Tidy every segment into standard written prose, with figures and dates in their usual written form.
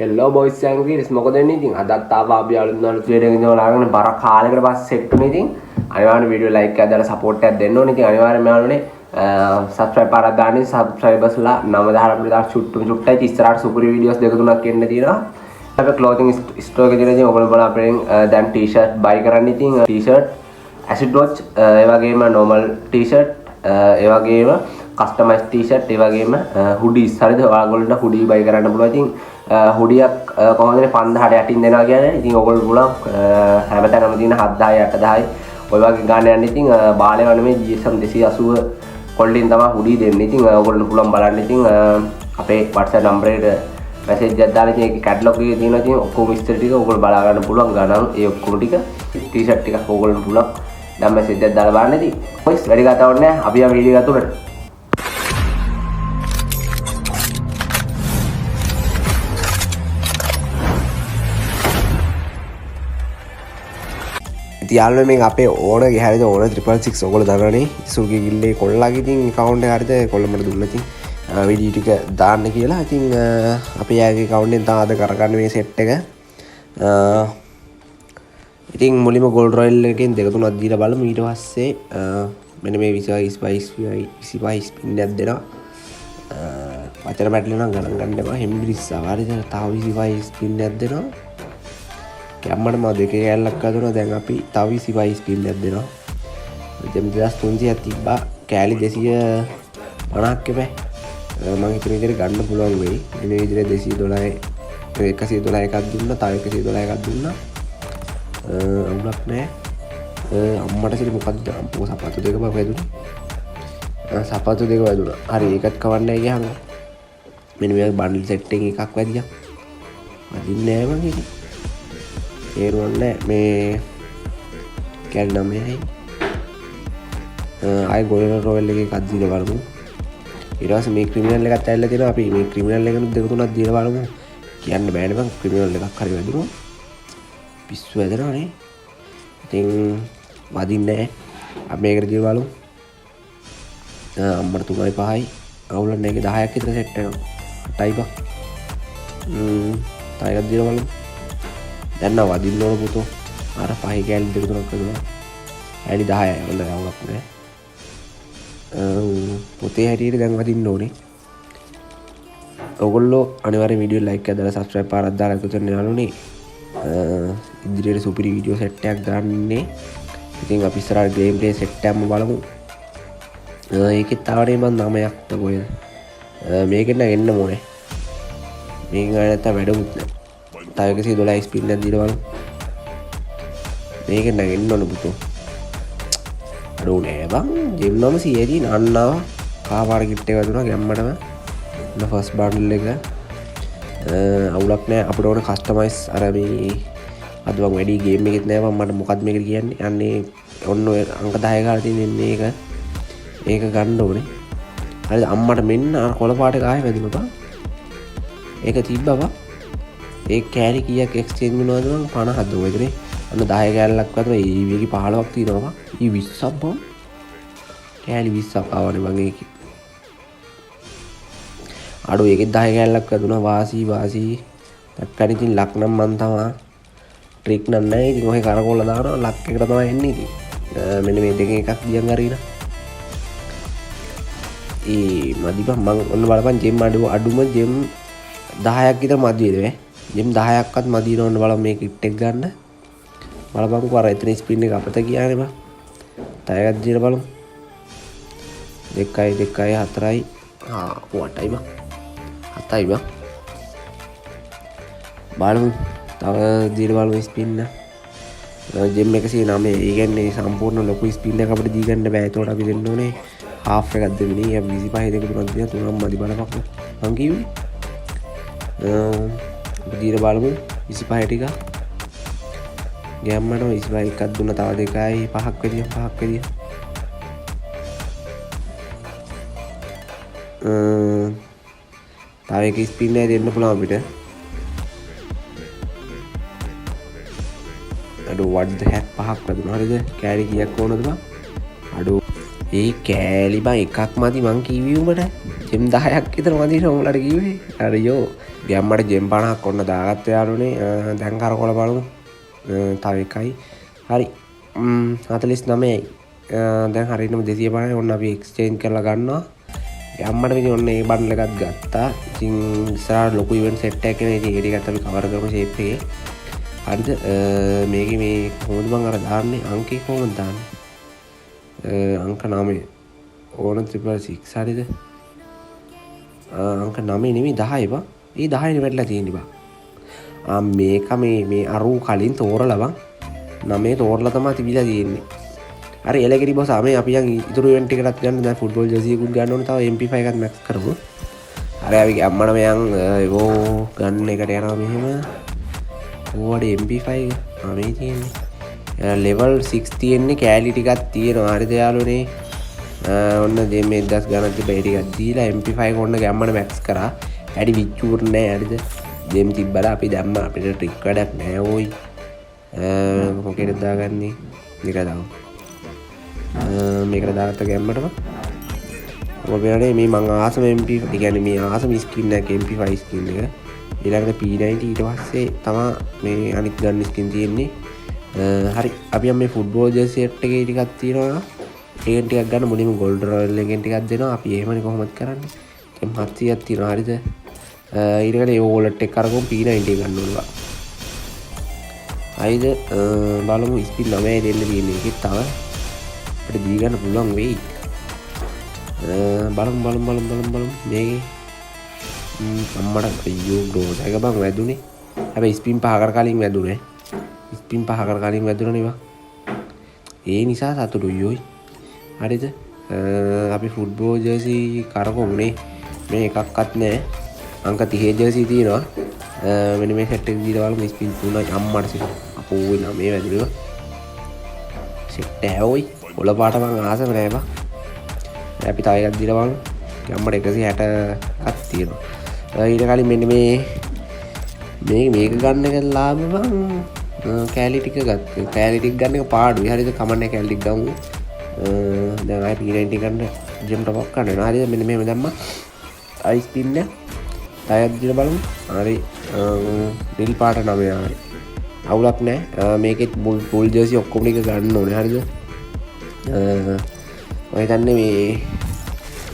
හෙල්ලෝ boys and girls මොකද වෙන්නේ ඉතින් අදත් ආවා අපි අලුත් වීඩියෝ එකකින් ඔයාලගෙන බර කාලයකට පස්සේ සෙට් වුණේ ඉතින් අනිවාර්යෙන් වීඩියෝ ලයික් එකක් දාලා සපෝට් එකක් දෙන්න ඕනේ ඉතින් අනිවාර්යෙන් මෙයාලුනේ සබ්ස්ක්‍රයිබ් පාරක් දාන්න සබ්ස්ක්‍රයිබර්ස්ලා 9000 අපිට දාලා චුට්ටයි ඉස්සරහට සුපිරි වීඩියෝස් දෙක තුනක් එන්න තියෙනවා අපි ක්ලෝතින් ස්ටෝර් එකේ තියෙන ඉතින් ඔයගොල්ලෝ බලන්න අපෙන් දැන් ටී-ෂර්ට් බයි කරන්න ඉතින් ටී-ෂර්ට් ඇසිඩ් වොච් ඒ වගේම normal ටී-ෂර්ට් ඒ වගේම කස්ටමයිස් ටී-ෂර්ට් ඒ වගේම හුඩීස් හරිද ඔයාලගොල්ලන්ට හුඩී බයි කරන්න පුළුවන් ඉතින් හුඩියක් කොහොමද 5000ට යටින් දෙනවා කියන්නේ ඉතින් ඔයගොල්ලෝ පුළුවන් හැමතැනම තියෙන 7000 8000යි ඔය වගේ ගාන යන්න ඉතින් බාලේ වල මේ GSM 280 කොල්ලින් තමයි හුඩි දෙන්නේ ඉතින් ඔයගොල්ලෝ පුළුවන් බලන්න ඉතින් අපේ WhatsApp නම්බරේට මැසේජ් එකක් දාලා ඉතින් ඒකේ කැටලොග් එකේ තියෙනවා ඉතින් ඔක්කොම විස්තර ටික ඔයගොල්ලෝ බලා ගන්න පුළුවන් ගණන් ඒ ඔක්කොම ටික ටී-ෂර්ට් ටිකක් ඔයගොල්ලෝ පුළුවන් දැන් මැසේජ් එකක් දාලා බලන්න ඉතින් ඔයිස් වැඩි කතා ඕනේ නැහැ අපි ආ වීඩියෝ එක තුලට යාළුවෝ මේ අපේ ඕන ගහරිද ඕන 666 ඔයගොල්ලෝ දන්නවනේ ඉසුගේ ගිල්ලේ කොල්ලාගේ ඉතින් account එක හරිද කොල්ලා මට දුන්නා ඉතින් වීඩියෝ ටික දාන්න කියලා ඉතින් අපි යාගේ account එකෙන් තමයි අද කරගන්න මේ set එක ඉතින් මුලින්ම gold royal එකෙන් දෙක තුනක් දීලා බලමු ඊට පස්සේ මෙන්න මේ 25 spin එකක් දෙනවා වචන පැටලෙන නම් ගණන් ගන්න එපා හෙම්බිරිස්සා හරිද තව 25 spin එකක් දෙනවා කැම්මට මම දෙකේ කෑල්ලක් අදුනා දැන් අපි තව 25 ස්පින් එකක් දෙනවා. දැන් 2300ක් තිබ්බා කෑලි 250ක් එපේ. මම හිතන විදිහට ගන්න පුළුවන් වෙයි. මේ විදිහට 212 112 එකක් දුන්නා තව 112 එකක් දුන්නා. අමුලක් නැහැ. අම්මට සිට මොකද්ද අම්පෝ සපත්තු දෙක බව වැදුනේ. සපත්තු දෙක වැදුනා. හරි ඒකත් කවන්නේ ගියාම මෙන්න මේ බන්ඩල් සෙට් එකෙන් එකක් වැදියා. වදින්නේ නැහැ මං ඉතින්. ඒරුවන්නේ මේ කැල් 9යි ආයි ගෝල්ඩන් රොයල් එකේ එකක් දීලා බලමු ඊට පස්සේ මේ ක්‍රිමිනල් එකත් ඇවිල්ලා තියෙනවා අපි මේ ක්‍රිමිනල් එකනුත් දෙක තුනක් දීලා බලමු කියන්න බෑනේ බං ක්‍රිමිනල් එකක් හරි වැදුණා පිස්සු වැදෙනවනේ ඉතින් වදින්නේ නැහැ අපි මේකට දීලා බලමු අම්මට 3යි 5යි අවුලන්නේ ඒකේ 10ක් විතර සෙට් වෙනවා 8යි බං තව එකක් දීලා බලමු දැන් නම් වදින්න ඕන පුතෝ අර පහේ කැලි දෙක තුනක් කරනවා කැලි 10යි වල අවුලක් නෑ පොතේ හැටියට දැන් වදින්න ඕනේ ඔයගොල්ලෝ අනිවාර්යෙන් වීඩියෝ ලයික් එකක් දාලා සබ්ස්ක්‍රයිබ් පාරක් දාලා එකතු වෙන්න යාළුවනේ ඉදිරියට සුපිරි වීඩියෝ සෙට් එකක් දාන්නේ ඉතින් අපි ඉස්සරහට ගේම් ප්ලේ සෙට් එකක්ම බලමු ඒකෙත් තාවනේ මම 9ක් කොහෙද මේකෙන් නම් එන්න ඕනේ මේකෙන් ආයෙ නැත්තම් වැඩමුත් නෑ තව 112 ස්පින් එකක් දීලා බලමු මේකෙන් නැගෙන්න ඕන පුතෝ අරෝ නෑ බං ජෙම් 900 දී නන්නාව කාපාර කිට් එක දුනා ගැම්මටම න ෆස්ට් බන්ඩල් එක අවුලක් නෑ අපිට ඕන කස්ටමයිස් අර මේ අද මම වැඩි ගේම් එකෙත් නෑ මට මොකක්ද මේකට කියන්නේ යන්නේ ඔන්න ඔය අංක 10 ගාලා තියෙන මේක ඒක ගන්න ඕනේ හරිද අම්මට මෙන්න අර කොළ පාට එක ආයෙ වැදුනා බං ඒක තිබ්බා බං ඒ කෑලි කීයක් එක්ස්චේන්ජ් වෙනවද මම 50ක් දුවේකනේ අන්න 10 කෑල්ලක් වතර EV එකේ 15ක් තියෙනවා ඊ 20ක් බං කෑලි 20ක් ආවනේ මම ඒකේ අඩෝ ඒකේ 10 කෑල්ලක් වැදුනා වාසි තක්කන් ඉතින් ලක් නම් මන් තමා ට්‍රික් නම් නැහැ ඉතින් ඔහේ කරකෝල දානවා ලක් එකට තමයි එන්නේ ඉතින් මෙන්න මේ දෙකෙන් එකක් දියන් අරින ඒ මදිපන් මං ඔන්න බලපන් ජෙම් අඩුම ජෙම් 10ක් විතර මදි වේද ජෙම් 10ක්වත් මදි නෝන්න බලමු මේ කිට් එක ගන්න බලපන්කෝ අර එතන ස්පින් එක අපත ගියානේ බා තව එකක් දීලා බලමු 2යි 4යි 8යි බා 7යි බා බලමු තව දීලා බලමු ස්පින් ජෙම් 109 ඒ කියන්නේ සම්පූර්ණ ලොකු ස්පින් එකක් අපිට දී ගන්න බෑ ඒතකොට අපි දෙන්න ඕනේ half එකක් දෙන්නේ 25 දෙක තුනක් දෙන්න තුනක් මදි බලපන්කෝ මං කිව්වේ දීලා බලමු 25 ටික ගැම්මට 25 එකක් දුන්න තව 2යි 5ක් වෙදිය තව එක ස්පින් එකක් දෙන්න පුළුවන් අපිට අඩෝ what the heck 5ක් වැදුනා හරිද කෑලි කීයක් ඕනද බං අඩෝ ඒ කෑලි බං එකක් මදි මං කිව්වේ උඹට ජෙම් 10ක් විතර මදි නෝ උඹලට කිව්වේ අර යෝ ගැම්මට ජෙම් 50ක් ඔන්න දාගත්ත යාළුවනේ. දැන් කරකොල බලමු. තව එකයි. හරි. 49යි. දැන් හරියටම 250යි. ඔන්න අපි එක්ස්චේන්ජ් කරලා ගන්නවා. ගැම්මට ඉතින් ඔන්න ඒ බන්ඩල් එකක් ගත්තා. ඉතින් ඉස්සරහට ලොකු ඉවෙන්ට් සෙට් එකක් එනවා. ඉතින් ඒක ටිකත් අපි කවර් කරමු ෂේප් එකේ. හරිද? මේකේ මේ කොහොමද මම අර දාන්නේ? අංකේ කොහොමද දාන්නේ? අංක 9. ඕන 666 හරිද? අංක 9 නෙමෙයි 10 බං. ඒ 10 නේ වැටලා තියෙන්නේ බං. මේක මේ අරු කලින් තෝරලා බං. 9 තෝරලා තමයි තිබිලා තියෙන්නේ. හරි එලගිරි බොස් අපි යන් ඉතුරු ඉවෙන්ට් එකකට ගන්න දැන් ෆුට්බෝල් ජර්සි එකකුත් ගන්න ඕනේ. තව MP5 එකක් මැක්ස් කරමු. හරි අපි අම්මන මයන් ඒකෝ ගන්න එකට යනවා මෙහෙම. ඕවට MP5 මේ තියෙන්නේ. ලෙවල් 6 තියෙන්නේ කෑලි ටිකක් තියෙනවා. හරිද යාළුවනේ? ඔන්න මේ 1000 ගණන් තිබ්බා ටිකක් දීලා MP5 එක ඔන්න ගැම්මන මැක්ස් කරා. ඇඩි විච්චූර් නෑ. හරිද? දෙම් තිබ්බලා අපි දැම්ම අපිට ට්‍රික් වැඩක් නෑ ඕයි. මොකේද දාගන්නේ? මේක දාමු. මේකට දාගත්ත ගැම්මටම ඔය වෙනනේ මේ මං ආසම MP ඒ කියන්නේ මේ ආසම ස්කින් එක MP5 ස්කින් එක. ඊළඟට P90 ඊට පස්සේ තමයි මේ අනිත් ගන්න ස්කින් තියෙන්නේ. හරි අපි මේ ෆුට්බෝල් ජර්සි සෙට් එකේ ටිකක් තියෙනවා. ඒකෙන් ටිකක් ගන්න මුලින්ම ගෝල්ඩ් රොයල් එකෙන් ටිකක් දෙනවා. අපි එහෙමනේ කොහොමද කරන්නේ? එම් 700ක් තියෙනවා. හරිද? ඊළඟට ඒ වෝලට් එක කරගමු P90 ගන්න ඕනවා. හරිද? බලමු ස්පීඩ් 9 දෙන්න තියෙන්නේ. ඒකෙත් තව අපිට දී ගන්න පුළුවන් වෙයි. බලමු මේකේ අම්මට අයියෝ ඩෝස් එක බං වැදුනේ. හැබැයි ස්පින් 5කට කලින් වැදුනේ. ස්පින් 5කට කලින් වැදුණා නේ. ඒ නිසා සතුටුයි යෝයි. හරිද? අපි ෆුට්බෝල් ජර්සි කරකවුනේ. මේ එකක්වත් නැහැ. අංක 30 ජර්සි තියෙනවා. මෙන්න මේ සෙට් එක දීලා බලමු ස්පින් 3 අම්මට සිට. අපෝ නම මේ වැදුනේ. සෙට් ඇවෝයි. ඔල පාට මං ආසම නෑ බං. අපි තව එකක් දීලා බලමු. අම්මට 160ක් තියෙනවා. ඊට කලින් මෙන්න මේක ගන්න එක ලාභ බං. කෑලි ටික ගත්තා. කෑලි ටික ගන්න එක පාඩුයි. හරිද? කමන්නේ කෑලි ටික ගමු. දැන් ආයි P90 ගන්න ජෙම් ටොප් එකක් ගන්න. හරිද? මෙන්න මෙහෙම දැම්මා. අයි ස්පින් එක තයත් දීලා බලමු. හරි. නිල් පාට 9 හරි. අවුලක් නෑ. මේකෙත් ෆුල් ජර්සි ඔක්කොම ටික ගන්න ඕනේ. හරිද? මම හිතන්නේ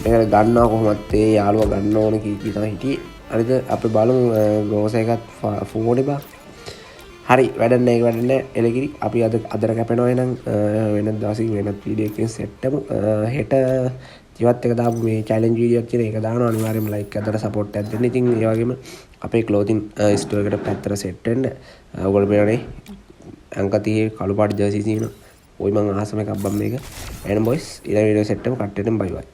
මේක ගන්නවා කොහොමද ඒ යාළුවා ගන්න ඕනේ කී තමයි හිටියේ. හරිද? අපි බලමු ග්‍රෝස් එකත් ෆෝනේ බා. හරි වැඩක් නැහැ. ඒක වැඩක් නැහැ. එලගිරි අපි අදට කැපෙනවා එහෙනම් වෙනත් දවසකින් වෙනත් වීඩියෝ එකකින් සෙට් කරමු. හෙට ජීවත් එක දාපු මේ චැලෙන්ජ් වීඩියෝ එකක් තියෙන ඒක දානවා. අනිවාර්යයෙන්ම ලයික් කරලා සපෝට් එකක් දෙන්න. ඉතින් ඒ වගේම අපේ ක්ලෝතින් ස්ටෝර් එකට පැත්තට සෙට් වෙන්න. ඔයගොල්ලෝ බලන්නේ අංක 30 කළු පාට ජර්සි තියෙනවා. ওই මං ආසම එකක් බම් මේක. එහෙනම් බොයිස් ඊළඟ වීඩියෝ සෙට් එකම කට් වෙන්න බයි බයි.